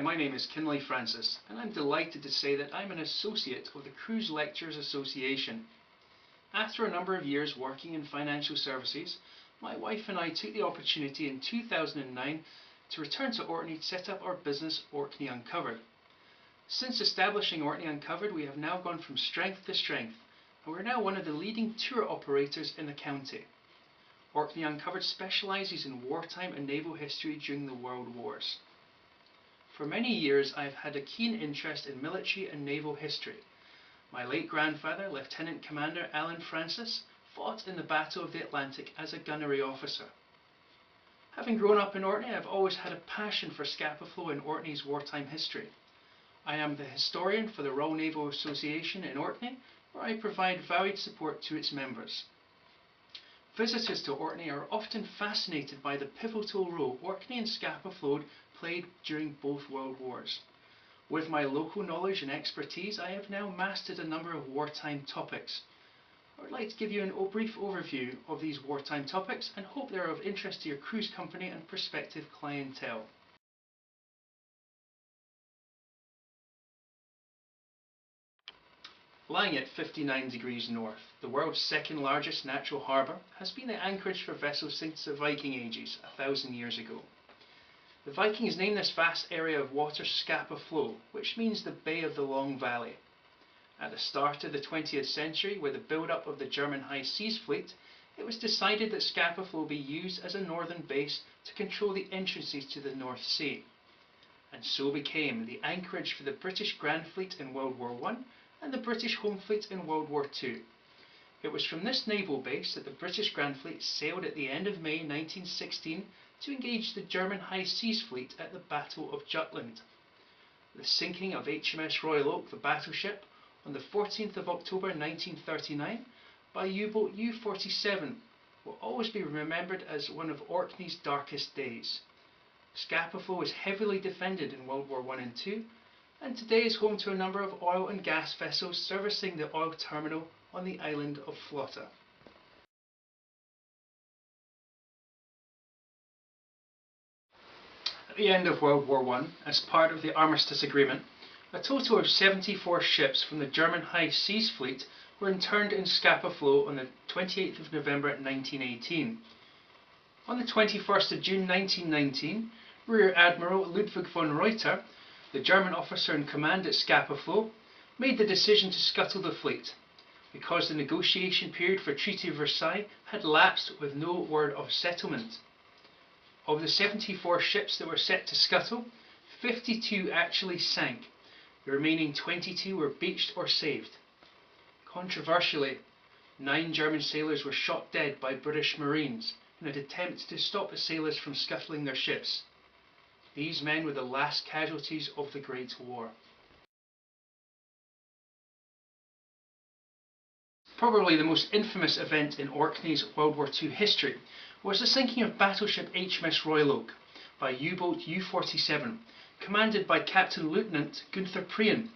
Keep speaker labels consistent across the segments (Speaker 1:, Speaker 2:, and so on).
Speaker 1: my name is Kinlay Francis, and I'm delighted to say that I'm an associate of the Cruise Lecturers Association. After a number of years working in financial services, my wife and I took the opportunity in 2009 to return to Orkney to set up our business Orkney Uncovered. Since establishing Orkney Uncovered, we have now gone from strength to strength, and we're now one of the leading tour operators in the county. Orkney Uncovered specialises in wartime and naval history during the World Wars. For many years I have had a keen interest in military and naval history. My late grandfather, Lieutenant Commander Alan Francis, fought in the Battle of the Atlantic as a gunnery officer. Having grown up in Orkney, I have always had a passion for Scapa Flow and Orkney's wartime history. I am the historian for the Royal Naval Association in Orkney, where I provide valued support to its members. Visitors to Orkney are often fascinated by the pivotal role Orkney and Scapa Flow played during both World Wars. With my local knowledge and expertise, I have now mastered a number of wartime topics. I would like to give you a brief overview of these wartime topics and hope they are of interest to your cruise company and prospective clientele. Lying at 59 degrees north, the world's second largest natural harbour has been the anchorage for vessels since the Viking ages, 1,000 years ago. The Vikings named this vast area of water Scapa Flow, which means the Bay of the Long Valley. At the start of the 20th century, with the build-up of the German High Seas Fleet, it was decided that Scapa Flow be used as a northern base to control the entrances to the North Sea, and so became the anchorage for the British Grand Fleet in World War I and the British Home Fleet in World War II. It was from this naval base that the British Grand Fleet sailed at the end of May 1916 to engage the German High Seas Fleet at the Battle of Jutland. The sinking of HMS Royal Oak, the battleship, on the 14th of October 1939 by U-boat U-47 will always be remembered as one of Orkney's darkest days. Scapa Flow was heavily defended in World War I and II, and today is home to a number of oil and gas vessels servicing the oil terminal on the island of Flotta. At the end of World War I, as part of the Armistice Agreement, a total of 74 ships from the German High Seas Fleet were interned in Scapa Flow on the 28th of November 1918. On the 21st of June 1919, Rear Admiral Ludwig von Reuter, the German officer in command at Scapa Flow, made the decision to scuttle the fleet, because the negotiation period for Treaty of Versailles had lapsed with no word of settlement. Of the 74 ships that were set to scuttle, 52 actually sank. The remaining 22 were beached or saved. Controversially, 9 German sailors were shot dead by British Marines in an attempt to stop the sailors from scuttling their ships. These men were the last casualties of the Great War. Probably the most infamous event in Orkney's World War II history was the sinking of battleship HMS Royal Oak by U-boat U-47, commanded by Captain Lieutenant Gunther Prien.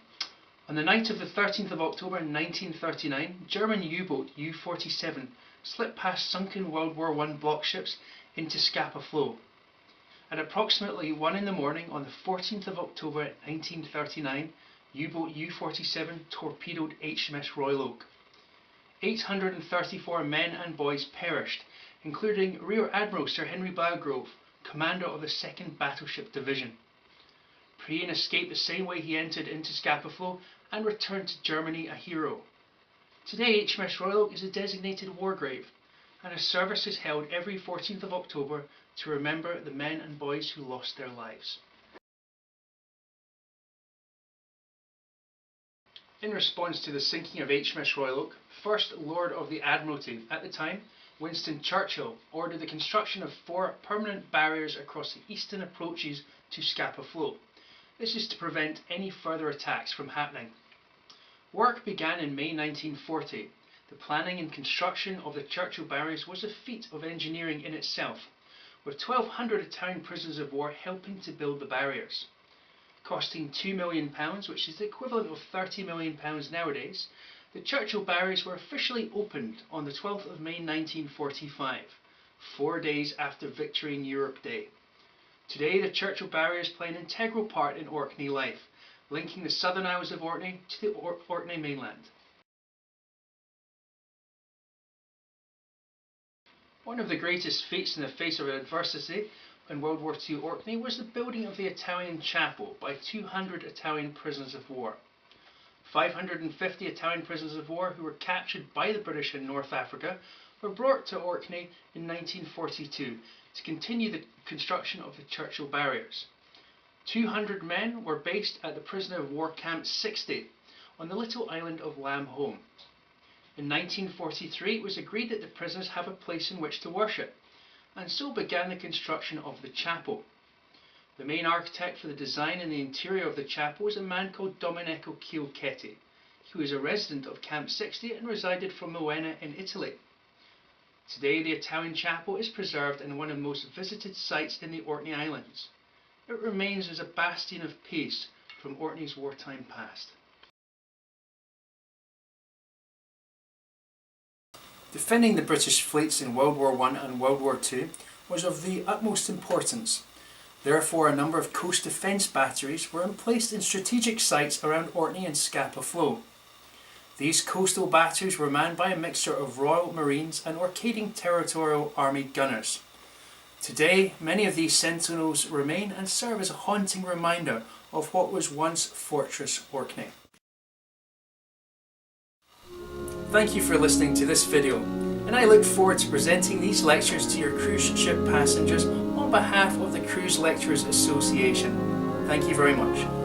Speaker 1: On the night of the 13th of October 1939, German U-boat U-47 slipped past sunken World War I block ships into Scapa Flow. At approximately 1 in the morning on the 14th of October 1939, U-boat U-47 torpedoed HMS Royal Oak. 834 men and boys perished, including Rear Admiral Sir Henry Blagrove, commander of the 2nd Battleship Division. Prien escaped the same way he entered into Scapa Flow and returned to Germany a hero. Today, HMS Royal Oak is a designated war grave, and a service is held every 14th of October to remember the men and boys who lost their lives. In response to the sinking of HMS Royal Oak, First Lord of the Admiralty at the time, Winston Churchill, ordered the construction of 4 permanent barriers across the eastern approaches to Scapa Flow. This is to prevent any further attacks from happening. Work began in May 1940. The planning and construction of the Churchill barriers was a feat of engineering in itself, with 1,200 Italian prisoners of war helping to build the barriers. Costing £2 million, which is the equivalent of £30 million nowadays, the Churchill barriers were officially opened on the 12th of May 1945, 4 days after Victory in Europe Day. Today the Churchill barriers play an integral part in Orkney life, linking the southern Isles of Orkney to the Orkney mainland. One of the greatest feats in the face of adversity in World War II Orkney was the building of the Italian chapel by 200 Italian prisoners of war. 550 Italian prisoners of war who were captured by the British in North Africa were brought to Orkney in 1942 to continue the construction of the Churchill barriers. 200 men were based at the prisoner of war camp 60 on the little island of Lamb Home. In 1943 it was agreed that the prisoners have a place in which to worship, and so began the construction of the chapel. The main architect for the design and the interior of the chapel was a man called Domenico Chiocchetti. He was a resident of Camp 60 and resided from Modena in Italy. Today the Italian chapel is preserved and one of the most visited sites in the Orkney Islands. It remains as a bastion of peace from Orkney's wartime past. Defending the British fleets in World War I and World War II was of the utmost importance. Therefore, a number of coast defence batteries were placed in strategic sites around Orkney and Scapa Flow. These coastal batteries were manned by a mixture of Royal Marines and Orcadian Territorial Army gunners. Today, many of these sentinels remain and serve as a haunting reminder of what was once Fortress Orkney. Thank you for listening to this video, and I look forward to presenting these lectures to your cruise ship passengers on behalf of the Cruise Lecturers Association. Thank you very much.